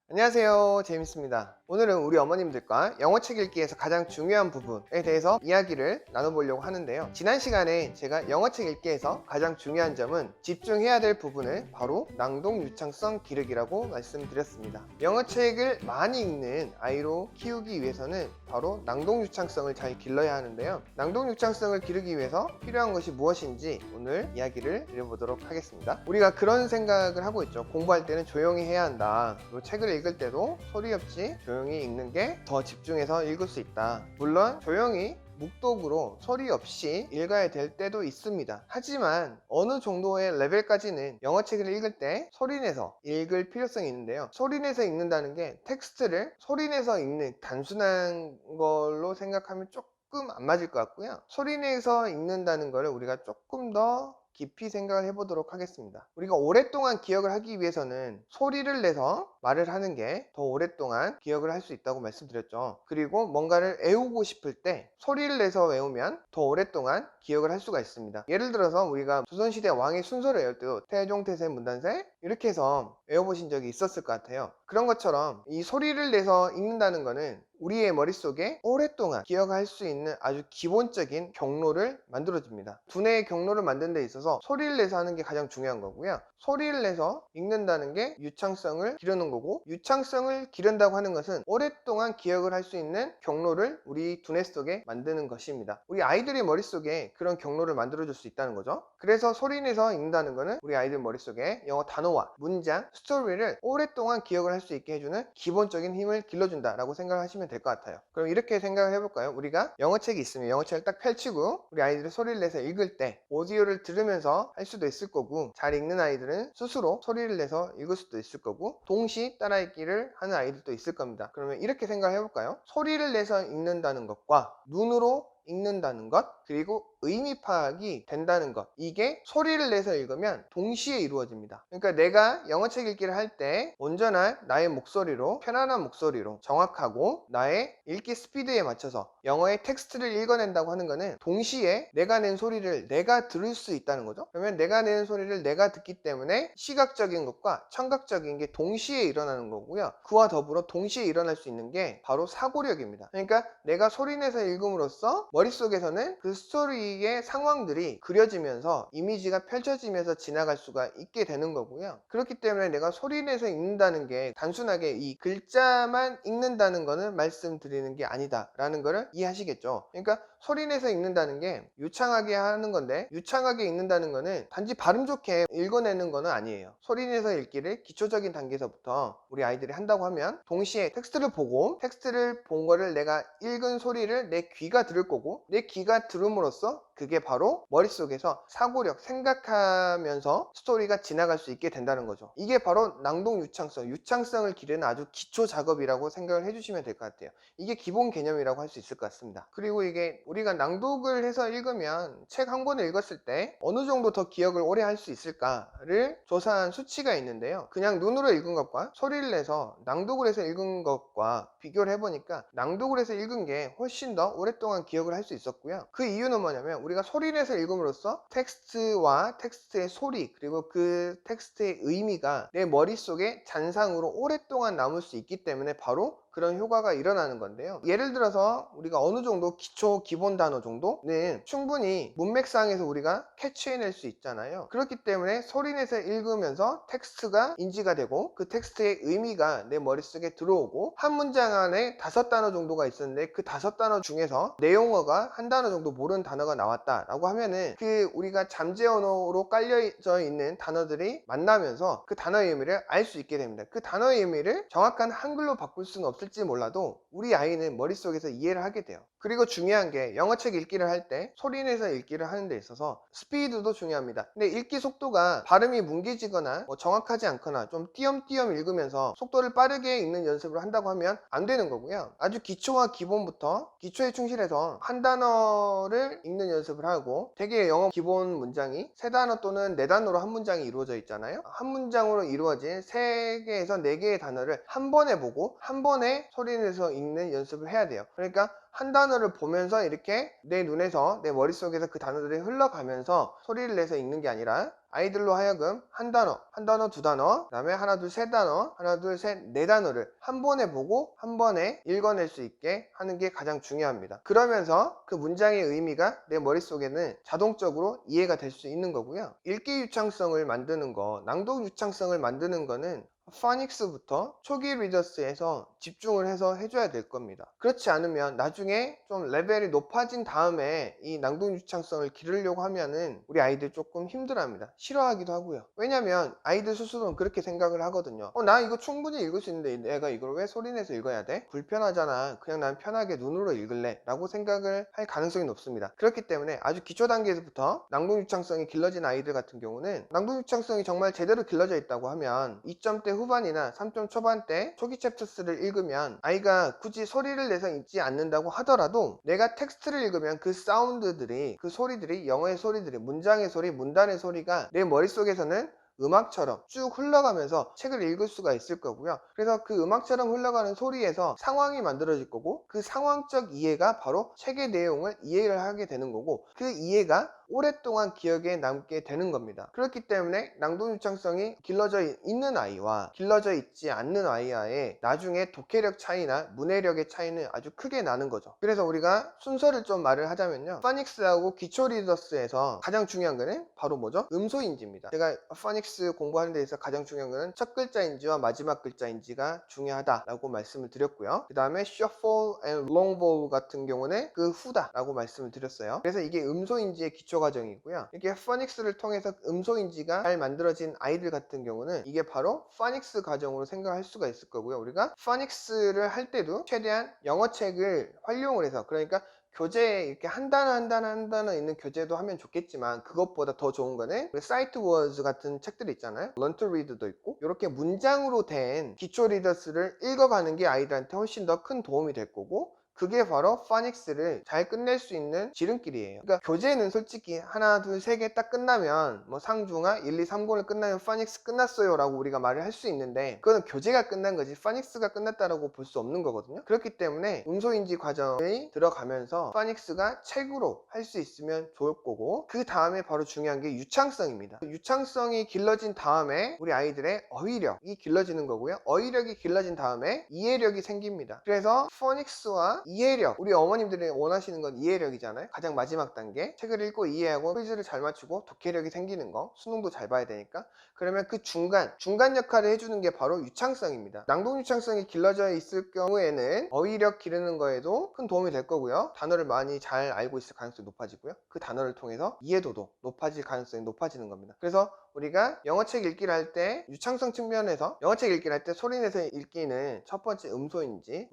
안녕하세요, 제임스입니다. 오늘은 우리 어머님들과 영어책 읽기에서 가장 중요한 부분에 대해서 이야기를 나눠보려고 하는데요. 지난 시간에 제가 영어책 읽기에서 가장 중요한 점은 집중해야 될 부분을 바로 낭독 유창성 기르기라고 말씀드렸습니다. 영어책을 많이 읽는 아이로 키우기 위해서는 바로 낭독 유창성을 잘 길러야 하는데요. 낭독 유창성을 기르기 위해서 필요한 것이 무엇인지 오늘 이야기를 드려보도록 하겠습니다. 우리가 그런 생각을 하고 있죠. 공부할 때는 조용히 해야 한다. 그리고 책을 읽을 때도 소리 없이 조용히 읽는 게 더 집중해서 읽을 수 있다. 물론 조용히 묵독으로 소리 없이 읽어야 될 때도 있습니다. 하지만 어느 정도의 레벨까지는 영어책을 읽을 때 소리내서 읽을 필요성이 있는데요. 소리내서 읽는다는 게 텍스트를 소리내서 읽는 단순한 걸로 생각하면 조금 안 맞을 것 같고요. 소리내서 읽는다는 거를 우리가 조금 더 깊이 생각을 해보도록 하겠습니다. 우리가 오랫동안 기억을 하기 위해서는 소리를 내서 말을 하는 게 더 오랫동안 기억을 할 수 있다고 말씀드렸죠. 그리고 뭔가를 외우고 싶을 때 소리를 내서 외우면 더 오랫동안 기억을 할 수가 있습니다. 예를 들어서 우리가 조선시대 왕의 순서를 외울 때도 태종, 태세, 문단세 이렇게 해서 외워보신 적이 있었을 것 같아요. 그런 것처럼 이 소리를 내서 읽는다는 거는 우리의 머릿속에 오랫동안 기억할 수 있는 아주 기본적인 경로를 만들어줍니다. 두뇌의 경로를 만드는 데 있어서 소리를 내서 하는 게 가장 중요한 거고요. 소리를 내서 읽는다는 게 유창성을 기르는 거고, 유창성을 기른다고 하는 것은 오랫동안 기억을 할 수 있는 경로를 우리 두뇌 속에 만드는 것입니다. 우리 아이들의 머릿속에 그런 경로를 만들어줄 수 있다는 거죠. 그래서 소리 내서 읽는다는 거는 우리 아이들 머릿속에 영어 단어와 문장, 스토리를 오랫동안 기억을 할 수 있게 해주는 기본적인 힘을 길러준다라고 생각하시면 될 것 같아요. 그럼 이렇게 생각을 해볼까요? 우리가 영어책이 있으면 영어책을 딱 펼치고 우리 아이들이 소리를 내서 읽을 때 오디오를 들으면서 할 수도 있을 거고, 잘 읽는 아이들은 스스로 소리를 내서 읽을 수도 있을 거고, 동시 따라 읽기를 하는 아이들도 있을 겁니다. 그러면 이렇게 생각을 해볼까요? 소리를 내서 읽는다는 것과 눈으로 읽는다는 것, 그리고 의미 파악이 된다는 것, 이게 소리를 내서 읽으면 동시에 이루어집니다. 그러니까 내가 영어책 읽기를 할 때 온전한 나의 목소리로, 편안한 목소리로 정확하고 나의 읽기 스피드에 맞춰서 영어의 텍스트를 읽어낸다고 하는 거는 동시에 내가 낸 소리를 내가 들을 수 있다는 거죠. 그러면 내가 내는 소리를 내가 듣기 때문에 시각적인 것과 청각적인 게 동시에 일어나는 거고요. 그와 더불어 동시에 일어날 수 있는 게 바로 사고력입니다. 그러니까 내가 소리내서 읽음으로써 머릿속에서는 그 스토리의 상황들이 그려지면서 이미지가 펼쳐지면서 지나갈 수가 있게 되는 거고요. 그렇기 때문에 내가 소리내서 읽는다는 게 단순하게 이 글자만 읽는다는 거는 말씀드리는 게 아니다 라는 거를 이해하시겠죠. 그러니까 소리내서 읽는다는 게 유창하게 하는 건데, 유창하게 읽는다는 거는 단지 발음 좋게 읽어내는 거는 아니에요. 소리내서 읽기를 기초적인 단계에서부터 우리 아이들이 한다고 하면 동시에 텍스트를 보고, 텍스트를 본 거를 내가 읽은 소리를 내 귀가 들을 거고, 내 귀가 들음으로써 그게 바로 머릿속에서 사고력, 생각하면서 스토리가 지나갈 수 있게 된다는 거죠. 이게 바로 낭독 유창성, 유창성을 기르는 아주 기초 작업이라고 생각을 해주시면 될 것 같아요. 이게 기본 개념이라고 할 수 있을 것 같습니다. 그리고 이게 우리가 낭독을 해서 읽으면 책 한 권을 읽었을 때 어느 정도 더 기억을 오래 할 수 있을까를 조사한 수치가 있는데요. 그냥 눈으로 읽은 것과 소리를 내서 낭독을 해서 읽은 것과 비교를 해보니까 낭독을 해서 읽은 게 훨씬 더 오랫동안 기억을 할 수 있었고요. 그 이유는 뭐냐면 우리가 소리내서 읽음으로써 텍스트와 텍스트의 소리, 그리고 그 텍스트의 의미가 내 머릿속에 잔상으로 오랫동안 남을 수 있기 때문에 바로 그런 효과가 일어나는 건데요. 예를 들어서 우리가 어느 정도 기초 기본 단어 정도는 충분히 문맥상에서 우리가 캐치해낼 수 있잖아요. 그렇기 때문에 소리내서 읽으면서 텍스트가 인지가 되고 그 텍스트의 의미가 내 머릿속에 들어오고, 한 문장 안에 5단어 정도가 있었는데 그 5단어 중에서 내 용어가 한 단어 정도 모르는 단어가 나왔다라고 하면은 그 우리가 잠재 언어로 깔려져 있는 단어들이 만나면서 그 단어의 의미를 알 수 있게 됩니다. 그 단어의 의미를 정확한 한글로 바꿀 수는 없을지 몰라도 우리 아이는 머릿속에서 이해를 하게 돼요. 그리고 중요한 게 영어책 읽기를 할 때 소리내서 읽기를 하는 데 있어서 스피드도 중요합니다. 근데 읽기 속도가 발음이 뭉개지거나 정확하지 않거나 좀 띄엄띄엄 읽으면서 속도를 빠르게 읽는 연습을 한다고 하면 안 되는 거고요. 아주 기초와 기본부터 기초에 충실해서 한 단어를 읽는 연습을 하고, 되게 영어 기본 문장이 3단어 또는 4단어로 한 문장이 이루어져 있잖아요. 한 문장으로 이루어진 3개에서 4개의 단어를 한 번에 보고 한 번에 소리내서 읽는 연습을 해야 돼요. 그러니까 한 단어를 보면서 이렇게 내 눈에서 내 머릿속에서 그 단어들이 흘러가면서 소리를 내서 읽는 게 아니라 아이들로 하여금 한 단어, 두 단어, 그 다음에 하나, 둘, 세 단어, 하나, 둘, 셋, 네 단어를 한 번에 보고 한 번에 읽어낼 수 있게 하는 게 가장 중요합니다. 그러면서 그 문장의 의미가 내 머릿속에는 자동적으로 이해가 될 수 있는 거고요. 읽기 유창성을 만드는 거, 낭독 유창성을 만드는 거는 파닉스부터 초기 리더스에서 집중을 해서 해줘야 될 겁니다. 그렇지 않으면 나중에 좀 레벨이 높아진 다음에 이 낭독 유창성을 기르려고 하면은 우리 아이들 조금 힘들어합니다. 싫어하기도 하고요. 왜냐면 아이들 스스로는 그렇게 생각을 하거든요. 나 이거 충분히 읽을 수 있는데 내가 이걸 왜 소리내서 읽어야 돼? 불편하잖아. 그냥 난 편하게 눈으로 읽을래 라고 생각을 할 가능성이 높습니다. 그렇기 때문에 아주 기초 단계에서부터 낭독 유창성이 길러진 아이들 같은 경우는 낭독 유창성이 정말 제대로 길러져 있다고 하면 2점대 후반이나 3점 초반대 초기 챕터스를 읽으면 아이가 굳이 소리를 내서 읽지 않는다고 하더라도 내가 텍스트를 읽으면 그 사운드들이, 그 소리들이, 영어의 소리들이, 문장의 소리, 문단의 소리가 내 머릿속에서는 음악처럼 쭉 흘러가면서 책을 읽을 수가 있을 거고요. 그래서 그 음악처럼 흘러가는 소리에서 상황이 만들어질 거고, 그 상황적 이해가 바로 책의 내용을 이해를 하게 되는 거고, 그 이해가 오랫동안 기억에 남게 되는 겁니다. 그렇기 때문에 낭독 유창성이 길러져 있는 아이와 길러져 있지 않는 아이와의 나중에 독해력 차이나 문해력의 차이는 아주 크게 나는 거죠. 그래서 우리가 순서를 좀 말을 하자면요, 파닉스하고 기초 리더스에서 가장 중요한 거는 바로 뭐죠? 음소인지입니다. 제가 파닉스 공부하는 데 있어서 가장 중요한 거는 첫 글자인지와 마지막 글자인지가 중요하다라고 말씀을 드렸고요. 그 다음에 shuffle and long vowel 같은 경우는 그 후다라고 말씀을 드렸어요. 그래서 이게 음소인지의 기초 과정이고요. 이게 파닉스를 통해서 음소인지가 잘 만들어진 아이들 같은 경우는 이게 바로 파닉스 과정으로 생각할 수가 있을 거고요. 우리가 파닉스를 할 때도 최대한 영어책을 활용을 해서, 그러니까 교재에 이렇게 한 단어 있는 교재도 하면 좋겠지만, 그것보다 더 좋은 거는 사이트 워즈 같은 책들이 있잖아요. Learn to Read도 있고, 이렇게 문장으로 된 기초 리더스를 읽어가는 게 아이들한테 훨씬 더 큰 도움이 될 거고, 그게 바로 파닉스를 잘 끝낼 수 있는 지름길이에요. 그러니까 교재는 솔직히 하나, 둘, 세 개 딱 끝나면 뭐 상중하 1, 2, 3권을 끝나면 파닉스 끝났어요 라고 우리가 말을 할 수 있는데, 그거는 교재가 끝난 거지 파닉스가 끝났다라고 볼 수 없는 거거든요. 그렇기 때문에 음소인지 과정이 들어가면서 파닉스가 책으로 할 수 있으면 좋을 거고, 그 다음에 바로 중요한 게 유창성입니다. 유창성이 길러진 다음에 우리 아이들의 어휘력이 길러지는 거고요. 어휘력이 길러진 다음에 이해력이 생깁니다. 그래서 파닉스와 이해력, 우리 어머님들이 원하시는 건 이해력이잖아요. 가장 마지막 단계, 책을 읽고 이해하고 퀴즈를 잘 맞추고 독해력이 생기는 거, 수능도 잘 봐야 되니까. 그러면 그 중간 역할을 해주는 게 바로 유창성입니다. 낭독 유창성이 길러져 있을 경우에는 어휘력 기르는 거에도 큰 도움이 될 거고요. 단어를 많이 잘 알고 있을 가능성이 높아지고요. 그 단어를 통해서 이해도도 높아질 가능성이 높아지는 겁니다. 그래서 우리가 영어책 읽기를 할 때 유창성 측면에서 영어책 읽기를 할 때 소리내서 읽기는 첫 번째 음소인지,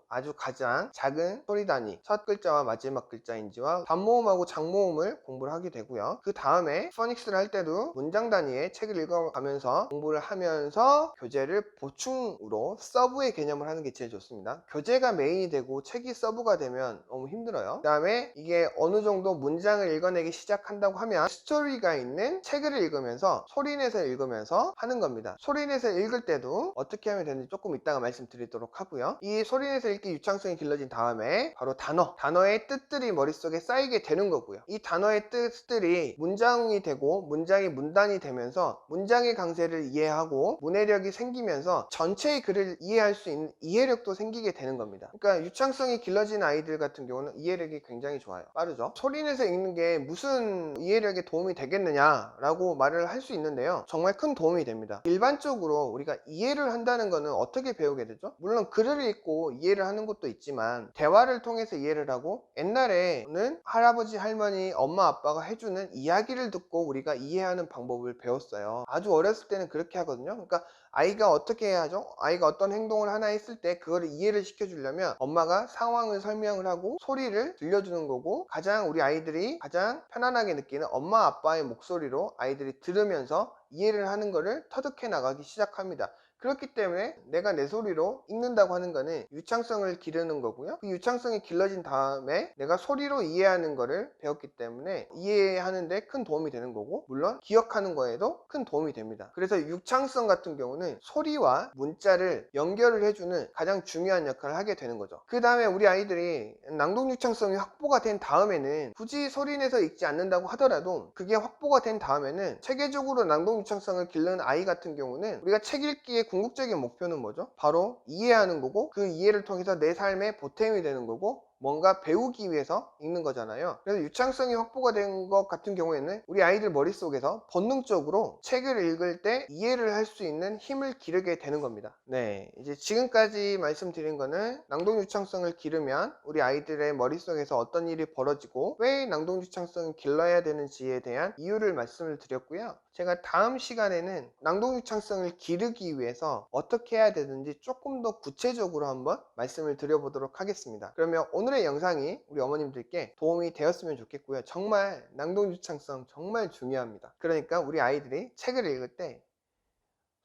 아주 가장 작은 소리 단위, 첫 글자와 마지막 글자인지와 단모음하고 장모음을 공부를 하게 되고요. 그 다음에 파닉스를 할 때도 문장 단위의 책을 읽어가면서 공부를 하면서 교재를 보충으로 서브의 개념을 하는 게 제일 좋습니다. 교재가 메인이 되고 책이 서브가 되면 너무 힘들어요. 그 다음에 이게 어느 정도 문장을 읽어내기 시작한다고 하면 스토리가 있는 책을 읽으면서 소리내서 읽으면서 하는 겁니다. 소리내서 읽을 때도 어떻게 하면 되는지 조금 이따가 말씀드리도록 하고요. 이 소리내서 읽기 유창성이 길러진 다음에 바로 단어의 뜻들이 머릿속에 쌓이게 되는 거고요. 이 단어의 뜻들이 문장이 되고 문장이 문단이 되면서 문장의 강세를 이해하고 문해력이 생기면서 전체의 글을 이해할 수 있는 이해력도 생기게 되는 겁니다. 그러니까 유창성이 길러진 아이들 같은 경우는 이해력이 굉장히 좋아요. 빠르죠. 소리내서 읽는 게 무슨 이해력에 도움이 되겠느냐라고 말을 할 수 있는데요, 정말 큰 도움이 됩니다. 일반적으로 우리가 이해를 한다는 거는 어떻게 배우게 되죠? 물론 글을 읽고 이해를 하는 것도 있지만 대화를 통해서 이해를 하고, 옛날에는 할아버지, 할머니, 엄마, 아빠가 해주는 이야기를 듣고 우리가 이해하는 방법을 배웠어요. 아주 어렸을 때는 그렇게 하거든요. 그러니까 아이가 어떻게 해야 하죠? 아이가 어떤 행동을 하나 했을 때 그거를 이해를 시켜주려면 엄마가 상황을 설명을 하고 소리를 들려주는 거고, 가장 우리 아이들이 가장 편안하게 느끼는 엄마 아빠의 목소리로 아이들이 들으면서 이해를 하는 거를 터득해 나가기 시작합니다. 그렇기 때문에 내가 내 소리로 읽는다고 하는 거는 유창성을 기르는 거고요. 그 유창성이 길러진 다음에 내가 소리로 이해하는 거를 배웠기 때문에 이해하는데 큰 도움이 되는 거고, 물론 기억하는 거에도 큰 도움이 됩니다. 그래서 유창성 같은 경우는 소리와 문자를 연결을 해주는 가장 중요한 역할을 하게 되는 거죠. 그 다음에 우리 아이들이 낭독 유창성이 확보가 된 다음에는 굳이 소리 내서 읽지 않는다고 하더라도 그게 확보가 된 다음에는 체계적으로 낭독 유창성을 기르는 아이 같은 경우는 우리가 책 읽기의 궁극적인 목표는 뭐죠? 바로 이해하는 거고, 그 이해를 통해서 내 삶에 보탬이 되는 거고, 뭔가 배우기 위해서 읽는 거잖아요. 그래서 유창성이 확보가 된 것 같은 경우에는 우리 아이들 머릿속에서 본능적으로 책을 읽을 때 이해를 할 수 있는 힘을 기르게 되는 겁니다. 네, 이제 지금까지 말씀드린 거는 낭독 유창성을 기르면 우리 아이들의 머릿속에서 어떤 일이 벌어지고 왜 낭독 유창성을 길러야 되는지에 대한 이유를 말씀을 드렸고요. 제가 다음 시간에는 낭독 유창성을 기르기 위해서 어떻게 해야 되는지 조금 더 구체적으로 한번 말씀을 드려보도록 하겠습니다. 그러면 오늘의 영상이 우리 어머님들께 도움이 되었으면 좋겠고요. 정말 낭독 유창성 정말 중요합니다. 그러니까 우리 아이들이 책을 읽을 때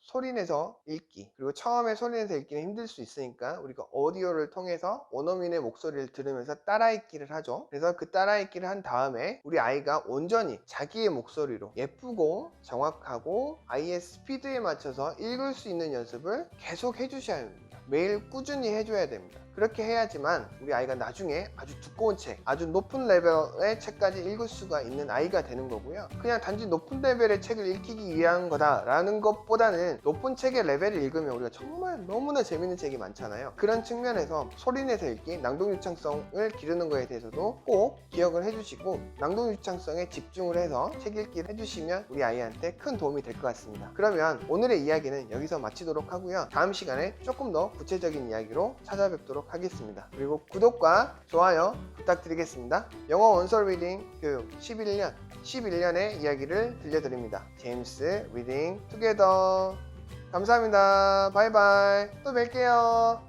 소리내서 읽기, 그리고 처음에 소리내서 읽기는 힘들 수 있으니까 우리가 오디오를 통해서 원어민의 목소리를 들으면서 따라 읽기를 하죠. 그래서 그 따라 읽기를 한 다음에 우리 아이가 온전히 자기의 목소리로 예쁘고 정확하고 아이의 스피드에 맞춰서 읽을 수 있는 연습을 계속 해주셔야 합니다. 매일 꾸준히 해줘야 됩니다. 그렇게 해야지만 우리 아이가 나중에 아주 두꺼운 책, 아주 높은 레벨의 책까지 읽을 수가 있는 아이가 되는 거고요. 그냥 단지 높은 레벨의 책을 읽히기 위한 거다라는 것보다는 높은 책의 레벨을 읽으면 우리가 정말 너무나 재밌는 책이 많잖아요. 그런 측면에서 소리내서 읽기, 낭독 유창성을 기르는 거에 대해서도 꼭 기억을 해주시고 낭독 유창성에 집중을 해서 책 읽기를 해주시면 우리 아이한테 큰 도움이 될 것 같습니다. 그러면 오늘의 이야기는 여기서 마치도록 하고요. 다음 시간에 조금 더 구체적인 이야기로 찾아뵙도록 하겠습니다. 그리고 구독과 좋아요 부탁드리겠습니다. 영어 원서 리딩 교육 11년의 이야기를 들려드립니다. 제임스 리딩 투게더. 감사합니다. 바이바이. 또 뵐게요.